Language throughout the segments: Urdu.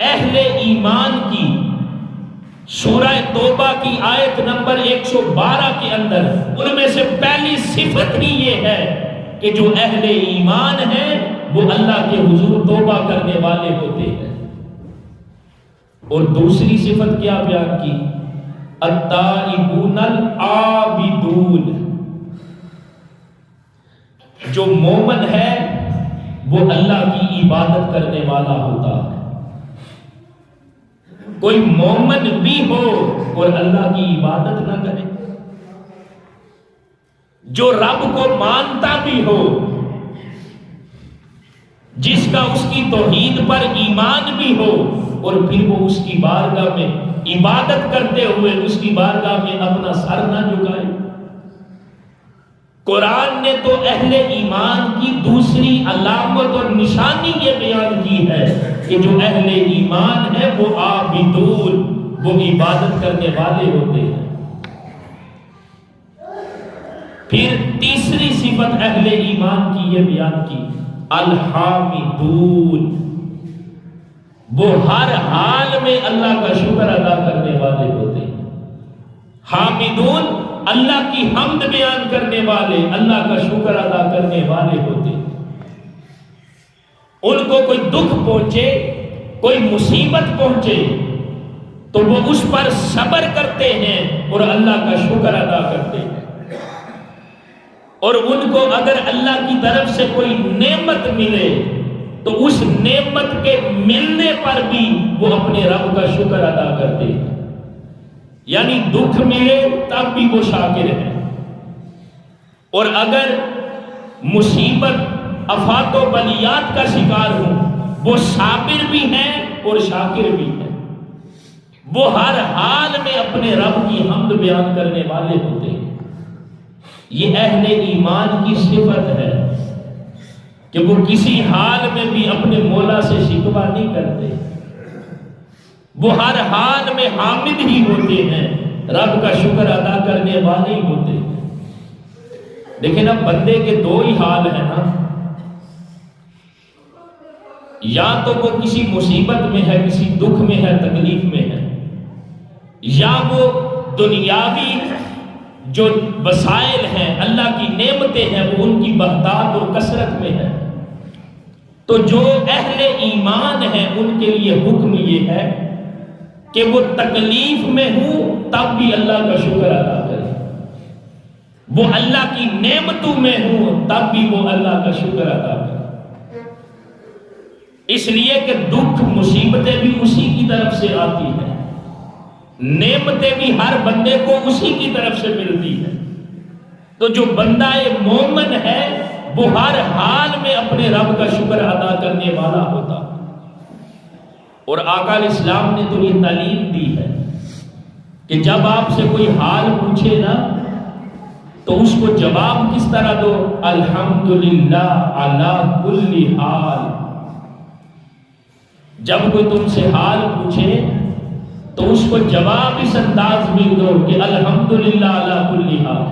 اہل ایمان کی سورہ توبہ کی آیت نمبر 112 کے اندر ان میں سے پہلی صفت ہی یہ ہے کہ جو اہل ایمان ہیں وہ اللہ کے حضور توبہ کرنے والے ہوتے ہیں. اور دوسری صفت کیا بیان کی؟ التائبون العابدون. جو مومن ہے وہ اللہ کی عبادت کرنے والا ہوتا ہے. کوئی مومن بھی ہو اور اللہ کی عبادت نہ کرے، جو رب کو مانتا بھی ہو، جس کا اس کی توحید پر ایمان بھی ہو، اور پھر وہ اس کی بارگاہ میں عبادت کرتے ہوئے اس کی بارگاہ میں اپنا سر نہ جھکائے. قرآن نے تو اہل ایمان کی دوسری علامت اور نشانی یہ بیان کی ہے کہ جو اہل ایمان ہے وہ عابدون، وہ عبادت کرنے والے ہوتے ہیں. پھر تیسری صفت اہل ایمان کی یہ بیان کی الحامدون. وہ ہر حال میں اللہ کا شکر ادا کرنے والے ہوتے ہیں. حامدون اللہ کی حمد بیان کرنے والے، اللہ کا شکر ادا کرنے والے ہوتے ہیں. ان کو کوئی دکھ پہنچے، کوئی مصیبت پہنچے تو وہ اس پر صبر کرتے ہیں اور اللہ کا شکر ادا کرتے ہیں. اور ان کو اگر اللہ کی طرف سے کوئی نعمت ملے تو اس نعمت کے ملنے پر بھی وہ اپنے رب کا شکر ادا کرتے ہیں. یعنی دکھ ملے تب بھی وہ شاکر ہیں، اور اگر مصیبت آفات و بلیات کا شکار ہوں وہ صابر بھی ہیں اور شاکر بھی ہیں. وہ ہر حال میں اپنے رب کی حمد بیان کرنے والے ہوتے ہیں. یہ اہل ایمان کی صفت ہے کہ وہ کسی حال میں بھی اپنے مولا سے شکوہ نہیں کرتے. وہ ہر حال میں حامد ہی ہوتے ہیں، رب کا شکر ادا کرنے والے ہی ہوتے ہیں. لیکن اب بندے کے دو ہی حال ہیں نا، یا تو وہ کسی مصیبت میں ہے، کسی دکھ میں ہے، تکلیف میں ہے، یا وہ دنیاوی جو وسائل ہیں، اللہ کی نعمتیں ہیں، وہ ان کی بہتات اور کثرت میں ہے. تو جو اہل ایمان ہیں ان کے لیے حکم یہ ہے کہ وہ تکلیف میں ہوں تب بھی اللہ کا شکر ادا کرے، وہ اللہ کی نعمتوں میں ہوں تب بھی وہ اللہ کا شکر ادا کرے. اس لیے کہ دکھ مصیبتیں بھی اسی کی طرف سے آتی ہیں، نعمتیں بھی ہر بندے کو اسی کی طرف سے ملتی ہیں. تو جو بندہ مومن ہے وہ ہر حال میں اپنے رب کا شکر ادا کرنے والا ہوتا. اور آقا علیہ السلام نے تو یہ تعلیم دی ہے کہ جب آپ سے کوئی حال پوچھے نا تو اس کو جواب کس طرح دو؟ الحمدللہ علی کل حال. جب کوئی تم سے حال پوچھے تو اس کو جواب اس انداز میں دو کہ الحمدللہ علی کل حال،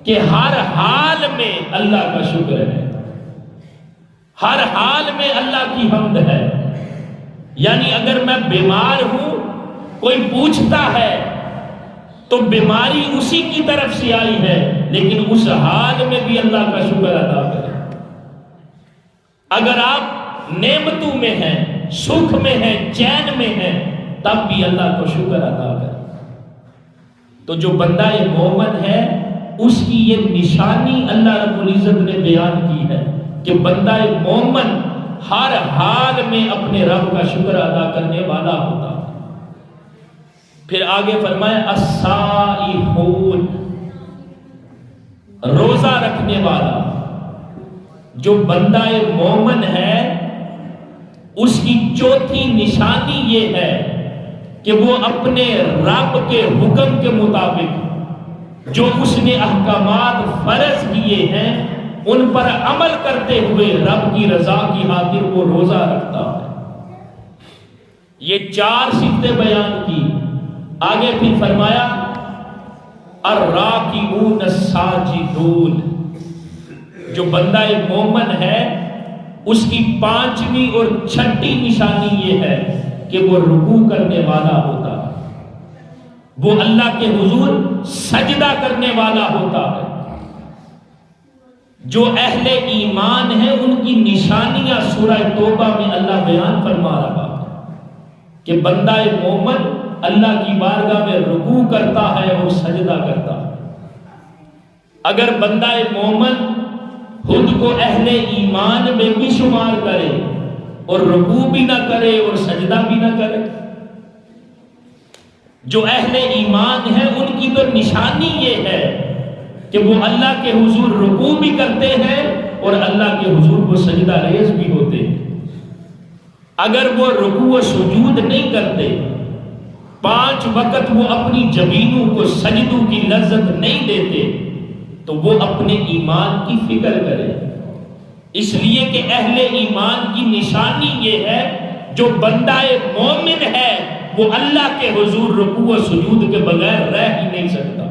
کہ ہر حال میں اللہ کا شکر ہے، ہر حال میں اللہ کی حمد ہے. یعنی اگر میں بیمار ہوں، کوئی پوچھتا ہے تو بیماری اسی کی طرف سے آئی ہے، لیکن اس حال میں بھی اللہ کا شکر ادا کریں. اگر آپ نعمتوں میں ہیں، سکھ میں ہیں، چین میں ہیں، تب بھی اللہ کو شکر ادا کریں. تو جو بندہ مومن ہے اس کی یہ نشانی اللہ رب العزت نے بیان کی ہے کہ بندہ مومن ہر حال میں اپنے رب کا شکر ادا کرنے والا ہوتا. پھر آگے فرمایا الصائحون، روزہ رکھنے والا. جو بندہ مومن ہے اس کی چوتھی نشانی یہ ہے کہ وہ اپنے رب کے حکم کے مطابق جو اس نے احکامات فرض کیے ہیں ان پر عمل کرتے ہوئے رب کی رضا کی خاطر وہ روزہ رکھتا ہے. یہ 4 صفتیں بیان کی. آگے پھر فرمایا الراکعون الساجدون. جو بندہ مومن ہے اس کی 5ویں اور 6ٹھی نشانی یہ ہے کہ وہ رکوع کرنے والا ہوتا ہے، وہ اللہ کے حضور سجدہ کرنے والا ہوتا ہے۔ جو اہل ایمان ہیں ان کی نشانیاں سورہ توبہ میں اللہ بیان فرما رہا ہے کہ بندہ مومن اللہ کی بارگاہ میں رکوع کرتا ہے اور سجدہ کرتا ہے۔ اگر بندہ مومن خود کو اہل ایمان میں بھی شمار کرے اور رکوع بھی نہ کرے اور سجدہ بھی نہ کرے، جو اہل ایمان ہیں ان کی تو نشانی یہ ہے کہ وہ اللہ کے حضور رکوع بھی کرتے ہیں اور اللہ کے حضور کو سجدہ ریز بھی ہوتے ہیں۔ اگر وہ رکوع و سجود نہیں کرتے، 5 وقت وہ اپنی جبینوں کو سجدوں کی لذت نہیں دیتے، تو وہ اپنے ایمان کی فکر کرے۔ اس لیے کہ اہل ایمان کی نشانی یہ ہے جو بندہ مومن ہے وہ اللہ کے حضور رکوع و سجود کے بغیر رہ ہی نہیں سکتا۔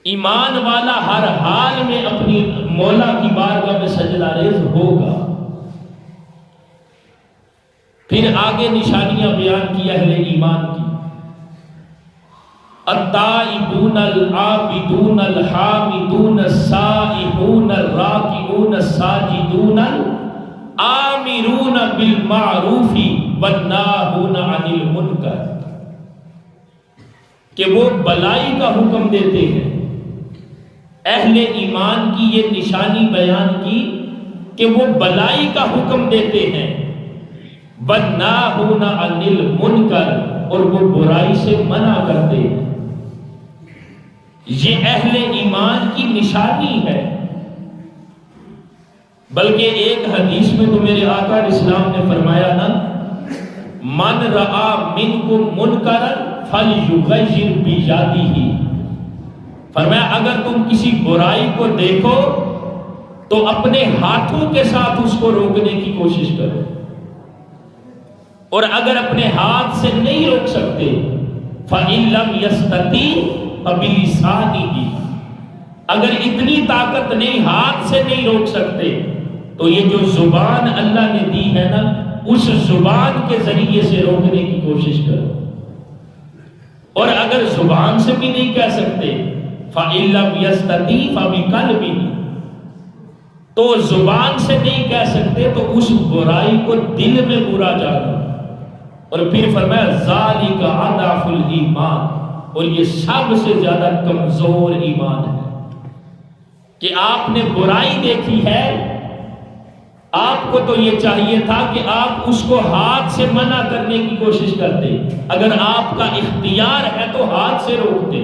ایمان والا ہر حال میں اپنی مولا کی بارگاہ میں سجدہ ریز ہوگا۔ پھر آگے نشانیاں بیان کی اہل ایمان کی، التائبون العابدون الحامدون السائحون الراکعون الساجدون الآمرون بالمعروف والناہون عن المنکر، کہ وہ بلائی کا حکم دیتے ہیں۔ اہل ایمان کی یہ نشانی بیان کی کہ وہ بلائی کا حکم دیتے ہیں، والناہون عن المنکر، اور وہ برائی سے منع کرتے ہیں۔ یہ اہل ایمان کی نشانی ہے۔ بلکہ ایک حدیث میں تو میرے آقا اسلام نے فرمایا نا، من رآ منکم منکرا فلیغیر بیدہ، فرمایا اگر تم کسی برائی کو دیکھو تو اپنے ہاتھوں کے ساتھ اس کو روکنے کی کوشش کرو، اور اگر اپنے ہاتھ سے نہیں روک سکتے فَإِن لَمْ يَسْتَطِعْ فَبِلِسَانِهِ، اگر اتنی طاقت نہیں، ہاتھ سے نہیں روک سکتے، تو یہ جو زبان اللہ نے دی ہے نا، اس زبان کے ذریعے سے روکنے کی کوشش کرو۔ اور اگر زبان سے بھی نہیں کہہ سکتے فَإِن لَمْ يَسْتَطِعْ فَبِقَلْبِهِ، تو زبان سے نہیں کہہ سکتے تو اس برائی کو دل میں برا جانا۔ اور پھر فرمایا ذَلِكَ أَضْعَفُ الْإِيمَانِ، اور یہ سب سے زیادہ کمزور ایمان ہے کہ آپ نے برائی دیکھی ہے، آپ کو تو یہ چاہیے تھا کہ آپ اس کو ہاتھ سے منع کرنے کی کوشش کرتے، اگر آپ کا اختیار ہے تو ہاتھ سے روکتے،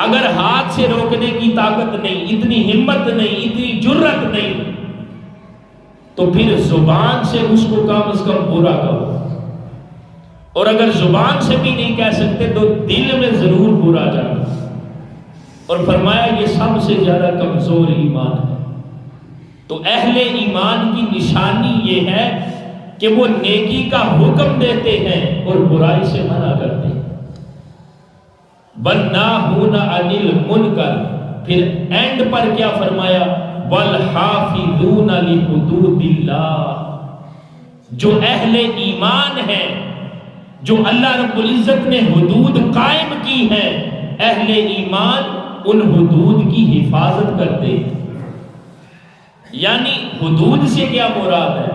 اگر ہاتھ سے روکنے کی طاقت نہیں، اتنی ہمت نہیں، اتنی جرت نہیں، تو پھر زبان سے اس کو کم از کم برا کہو، اور اگر زبان سے بھی نہیں کہہ سکتے تو دل میں ضرور برا جانا۔ اور فرمایا یہ سب سے زیادہ کمزور ایمان ہے۔ تو اہل ایمان کی نشانی یہ ہے کہ وہ نیکی کا حکم دیتے ہیں اور برائی سے منع کرتے ہیں۔ وَالنَّاهُونَ عَنِ الْمُنْكَرِ، پھر اینڈ پر کیا فرمایا؟ وَالْحَافِظُونَ لِحُدُودِ اللَّهِ، جو اہل ایمان ہیں، جو اللہ رب العزت نے حدود قائم کی ہیں، اہل ایمان ان حدود کی حفاظت کرتے ہیں۔ یعنی حدود سے کیا مراد ہے؟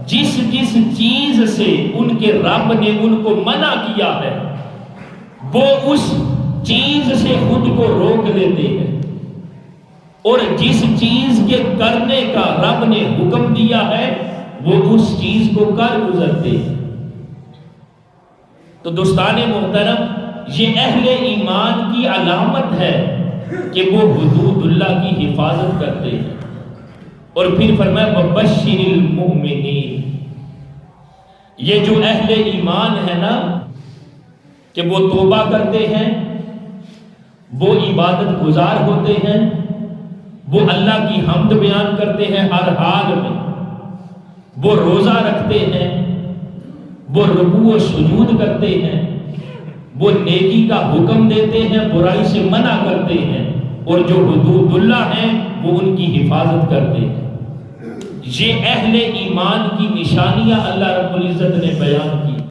جس جس چیز سے ان کے رب نے ان کو منع کیا ہے وہ اس چیز سے خود کو روک لیتے ہیں، اور جس چیز کے کرنے کا رب نے حکم دیا ہے وہ اس چیز کو کر گزرتے ہیں۔ تو دوستان محترم، یہ اہل ایمان کی علامت ہے کہ وہ حدود اللہ کی حفاظت کرتے ہیں۔ اور پھر فرمایا وَبَشِّرِ الْمُؤْمِنِينَ، یہ جو اہل ایمان ہے نا کہ وہ توبہ کرتے ہیں، وہ عبادت گزار ہوتے ہیں، وہ اللہ کی حمد بیان کرتے ہیں ہر حال میں، وہ روزہ رکھتے ہیں، وہ رکوع و سجود کرتے ہیں، وہ نیکی کا حکم دیتے ہیں، برائی سے منع کرتے ہیں، اور جو حدود اللہ ہیں وہ ان کی حفاظت کرتے ہیں۔ یہ اہل ایمان کی نشانیاں اللہ رب